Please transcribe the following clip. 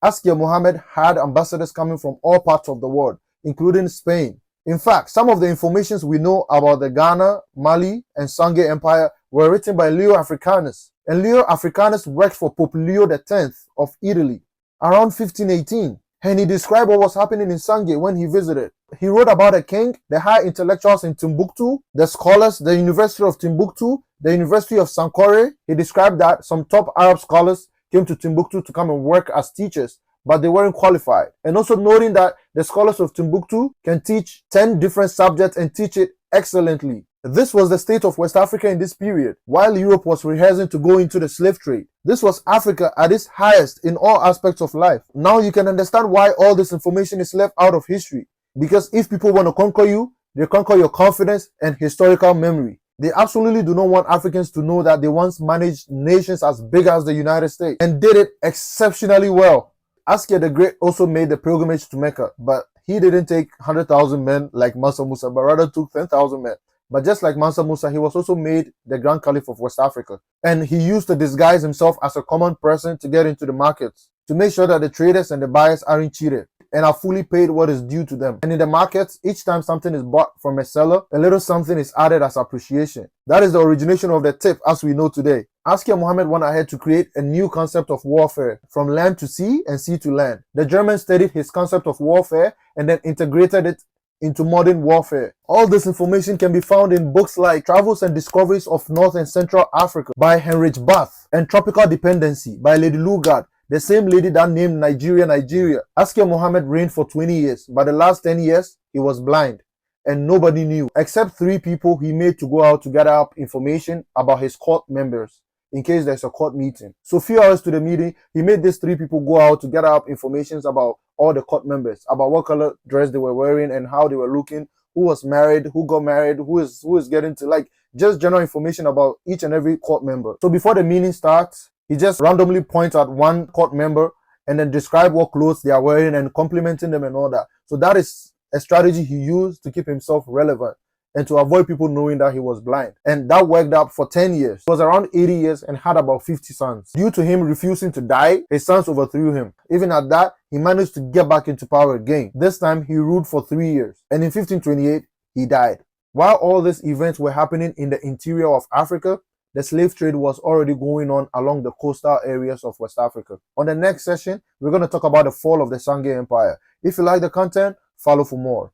Askia Muhammad had ambassadors coming from all parts of the world, including Spain. In fact, some of the informations we know about the Ghana, Mali, and Songhai Empire were written by Leo Africanus. And Leo Africanus worked for Pope Leo X of Italy around 1518. And he described what was happening in Songhai when he visited. He wrote about the king, the high intellectuals in Timbuktu, the scholars, the University of Timbuktu, the University of Sankore. He described that some top Arab scholars came to Timbuktu to come and work as teachers, but they weren't qualified. And also noting that the scholars of Timbuktu can teach 10 different subjects and teach it excellently. This was the state of West Africa in this period, while Europe was rehearsing to go into the slave trade. This was Africa at its highest in all aspects of life. Now you can understand why all this information is left out of history. Because if people want to conquer you, they conquer your confidence and historical memory. They absolutely do not want Africans to know that they once managed nations as big as the United States and did it exceptionally well. Askia the Great also made the pilgrimage to Mecca, but he didn't take 100,000 men like Mansa Musa, but rather took 10,000 men. But just like Mansa Musa, he was also made the Grand Caliph of West Africa. And he used to disguise himself as a common person to get into the markets, to make sure that the traders and the buyers aren't cheated and are fully paid what is due to them. And in the markets, each time something is bought from a seller, a little something is added as appreciation. That is the origination of the tip as we know today. Askia Muhammad went ahead to create a new concept of warfare, from land to sea and sea to land. The Germans studied his concept of warfare and then integrated it into modern warfare. All this information can be found in books like Travels and Discoveries of North and Central Africa by Heinrich Bath and Tropical Dependency by Lady Lugard, the same lady that named Nigeria. Askia Muhammad reigned for 20 years, but the last 10 years, he was blind and nobody knew, except 3 people he made to go out to gather up information about his court members in case there's a court meeting. So a few hours to the meeting, he made these 3 people go out to gather up information about all the court members, about what color dress they were wearing and how they were looking, who was married, who got married, who is getting to, like, just general information about each and every court member. So before the meeting starts, he just randomly points at one court member and then describe what clothes they are wearing and complimenting them and all that. So that is a strategy he used to keep himself relevant and to avoid people knowing that he was blind. And that worked out for 10 years. He was around 80 years and had about 50 sons. Due to him refusing to die, his sons overthrew him. Even at that, he managed to get back into power again. This time, he ruled for 3 years. And in 1528, he died. While all these events were happening in the interior of Africa, the slave trade was already going on along the coastal areas of West Africa. On the next session, we're going to talk about the fall of the Songhai Empire. If you like the content, follow for more.